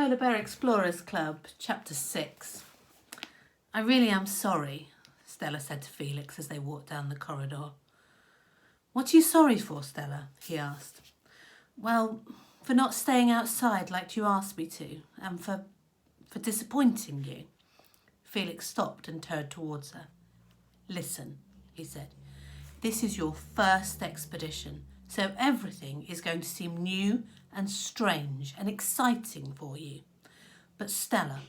Polar Bear Explorers Club, Chapter 6. I really am sorry, Stella said to Felix as they walked down the corridor. What are you sorry for, Stella? He asked. Well, for not staying outside like you asked me to, and for disappointing you. Felix stopped and turned towards her. Listen, he said, this is your first expedition, so everything is going to seem new and strange and exciting for you. But Stella,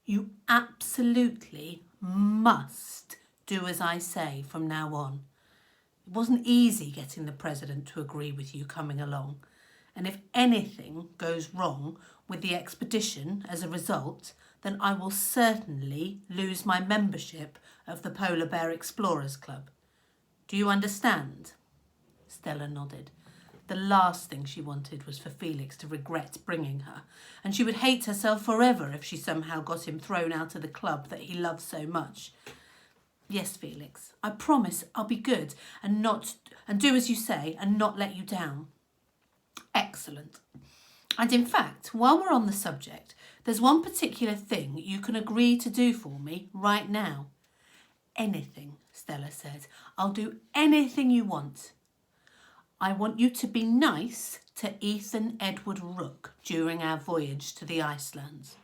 you absolutely must do as I say from now on. It wasn't easy getting the president to agree with you coming along, and if anything goes wrong with the expedition as a result, then I will certainly lose my membership of the Polar Bear Explorers Club. Do you understand? Stella nodded. The last thing she wanted was for Felix to regret bringing her, and she would hate herself forever if she somehow got him thrown out of the club that he loved so much. Yes, Felix, I promise I'll be good and do as you say and not let you down. Excellent. And in fact, while we're on the subject, there's one particular thing you can agree to do for me right now. Anything, Stella said. I'll do anything you want. I want you to be nice to Ethan Edward Rooke during our voyage to the Icelands.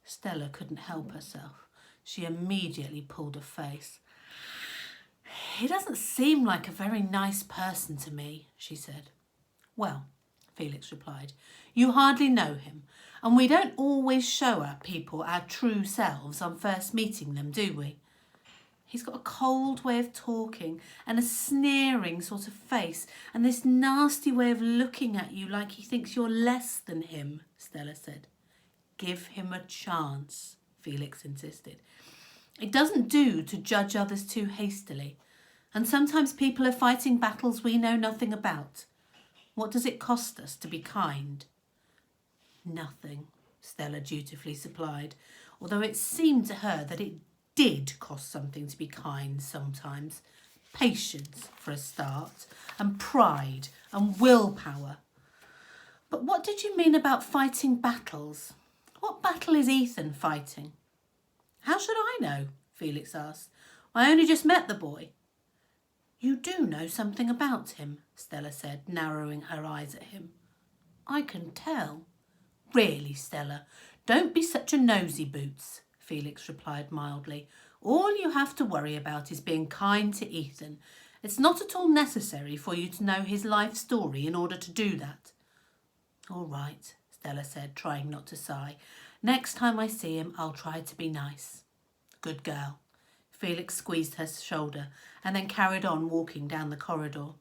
Stella couldn't help herself. She immediately pulled a face. He doesn't seem like a very nice person to me, she said. Well, Felix replied, you hardly know him, and we don't always show our people our true selves on first meeting them, do we? He's got a cold way of talking and a sneering sort of face and this nasty way of looking at you like he thinks you're less than him, Stella said. Give him a chance, Felix insisted. It doesn't do to judge others too hastily, and sometimes people are fighting battles we know nothing about. What does it cost us to be kind? Nothing, Stella dutifully supplied, although it seemed to her that it did cost something to be kind sometimes. Patience, for a start, and pride and willpower. But what did you mean about fighting battles? What battle is Ethan fighting? How should I know? Felix asked. I only just met the boy. You do know something about him, Stella said, narrowing her eyes at him. I can tell. Really, Stella, don't be such a nosy boots, Felix replied mildly. All you have to worry about is being kind to Ethan. It's not at all necessary for you to know his life story in order to do that. All right, Stella said, trying not to sigh. Next time I see him, I'll try to be nice. Good girl. Felix squeezed her shoulder and then carried on walking down the corridor.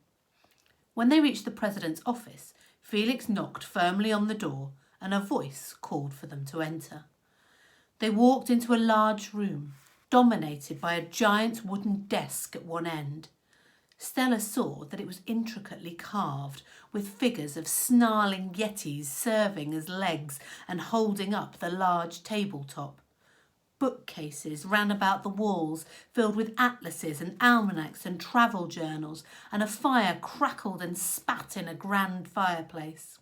When they reached the president's office, Felix knocked firmly on the door and a voice called for them to enter. They walked into a large room, dominated by a giant wooden desk at one end. Stella saw that it was intricately carved, with figures of snarling yetis serving as legs and holding up the large tabletop. Bookcases ran about the walls, filled with atlases and almanacs and travel journals, and a fire crackled and spat in a grand fireplace.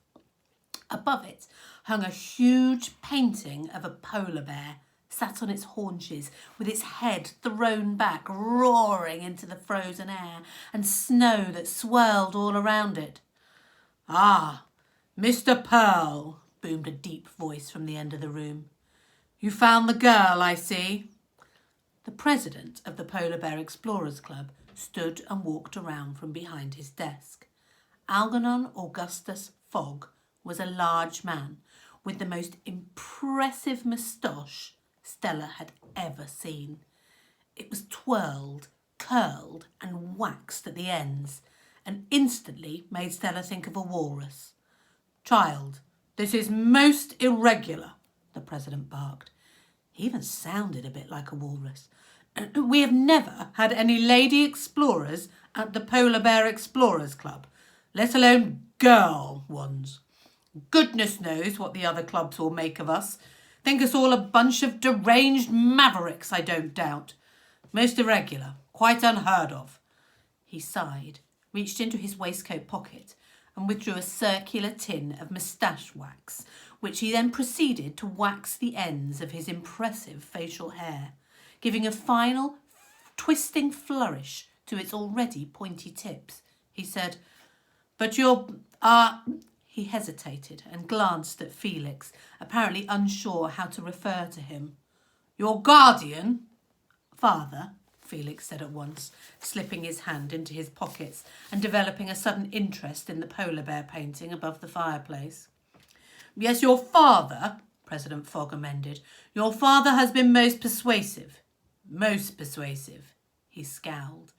Above it hung a huge painting of a polar bear, sat on its haunches, with its head thrown back, roaring into the frozen air, and snow that swirled all around it. Ah, Mr. Pearl, boomed a deep voice from the end of the room. You found the girl, I see. The president of the Polar Bear Explorers Club stood and walked around from behind his desk. Algernon Augustus Fogg was a large man with the most impressive moustache Stella had ever seen. It was twirled, curled and waxed at the ends, and instantly made Stella think of a walrus. Child, this is most irregular, the president barked. He even sounded a bit like a walrus. We have never had any lady explorers at the Polar Bear Explorers Club, let alone girl ones. Goodness knows what the other clubs will make of us. Think us all a bunch of deranged mavericks, I don't doubt. Most irregular, quite unheard of. He sighed, reached into his waistcoat pocket and withdrew a circular tin of moustache wax, which he then proceeded to wax the ends of his impressive facial hair, giving a final twisting flourish to its already pointy tips. He said, "But you're, He hesitated and glanced at Felix, apparently unsure how to refer to him. "Your guardian?" "Father," Felix said at once, slipping his hand into his pockets and developing a sudden interest in the polar bear painting above the fireplace. "Yes, your father," President Fogg amended. "Your father has been most persuasive." "Most persuasive," he scowled.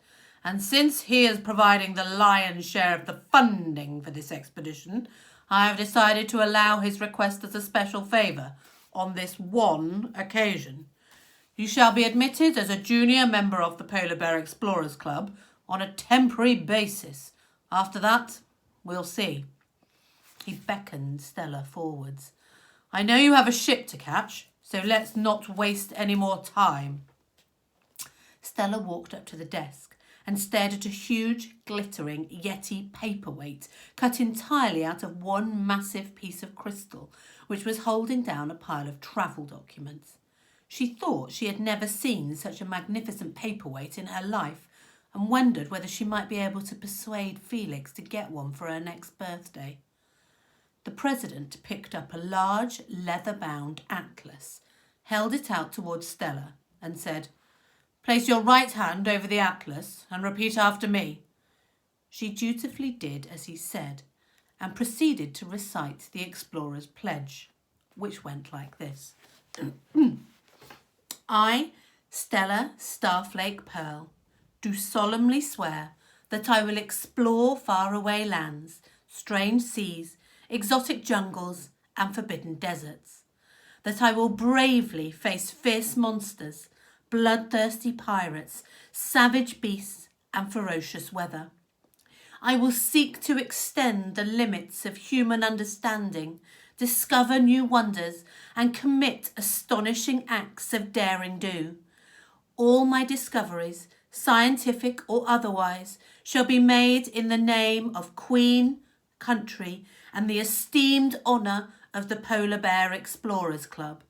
"And since he is providing the lion's share of the funding for this expedition, I have decided to allow his request as a special favour on this one occasion. You shall be admitted as a junior member of the Polar Bear Explorers Club on a temporary basis. After that, we'll see." He beckoned Stella forwards. "I know you have a ship to catch, so let's not waste any more time." Stella walked up to the desk and stared at a huge, glittering Yeti paperweight cut entirely out of one massive piece of crystal, which was holding down a pile of travel documents. She thought she had never seen such a magnificent paperweight in her life and wondered whether she might be able to persuade Felix to get one for her next birthday. The president picked up a large, leather-bound atlas, held it out towards Stella and said, "Place your right hand over the atlas and repeat after me." She dutifully did as he said and proceeded to recite the explorer's pledge, which went like this. "I, Stella Starflake Pearl, do solemnly swear that I will explore faraway lands, strange seas, exotic jungles, and forbidden deserts. That I will bravely face fierce monsters, bloodthirsty pirates, savage beasts, and ferocious weather. I will seek to extend the limits of human understanding, discover new wonders, and commit astonishing acts of daring do. All my discoveries, scientific or otherwise, shall be made in the name of Queen, country, and the esteemed honour of the Polar Bear Explorers Club.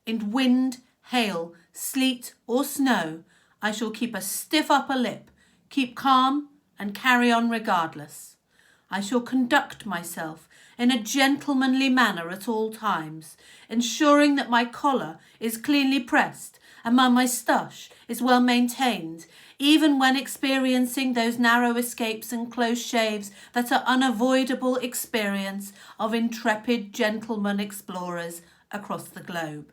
In wind, hail, sleet, or snow, I shall keep a stiff upper lip, keep calm, and carry on regardless. I shall conduct myself in a gentlemanly manner at all times, ensuring that my collar is cleanly pressed and my moustache is well maintained, even when experiencing those narrow escapes and close shaves that are unavoidable experience of intrepid gentlemen explorers across the globe."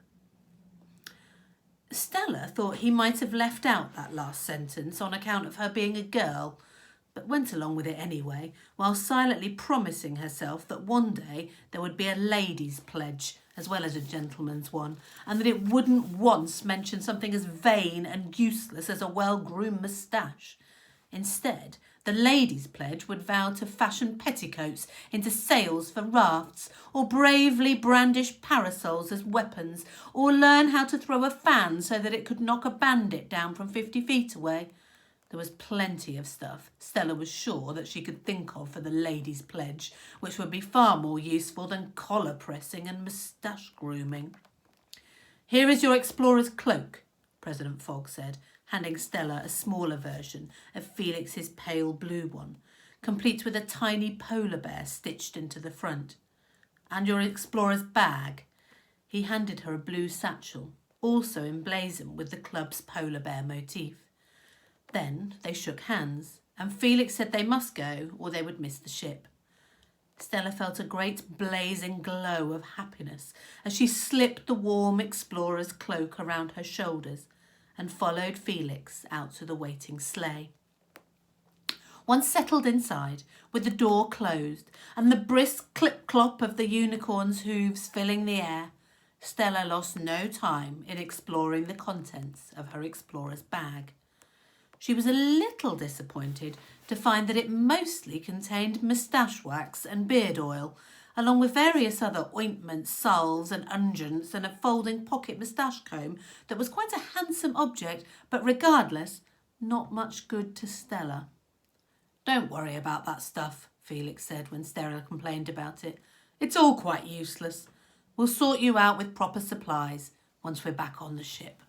Stella thought he might have left out that last sentence on account of her being a girl, but went along with it anyway, while silently promising herself that one day there would be a lady's pledge as well as a gentleman's one, and that it wouldn't once mention something as vain and useless as a well-groomed moustache. Instead, the ladies' pledge would vow to fashion petticoats into sails for rafts, or bravely brandish parasols as weapons, or learn how to throw a fan so that it could knock a bandit down from 50 feet away. There was plenty of stuff Stella was sure that she could think of for the ladies' pledge, which would be far more useful than collar pressing and moustache grooming. "Here is your explorer's cloak," President Fogg said, handing Stella a smaller version of Felix's pale blue one, complete with a tiny polar bear stitched into the front. "And your explorer's bag." He handed her a blue satchel, also emblazoned with the club's polar bear motif. Then they shook hands, and Felix said they must go or they would miss the ship. Stella felt a great blazing glow of happiness as she slipped the warm explorer's cloak around her shoulders and followed Felix out to the waiting sleigh. Once settled inside, with the door closed and the brisk clip-clop of the unicorn's hooves filling the air, Stella lost no time in exploring the contents of her explorer's bag. She was a little disappointed to find that it mostly contained moustache wax and beard oil, along with various other ointments, salves and unguents, and a folding pocket moustache comb that was quite a handsome object, but regardless, not much good to Stella. "Don't worry about that stuff," Felix said when Stella complained about it. "It's all quite useless. We'll sort you out with proper supplies once we're back on the ship.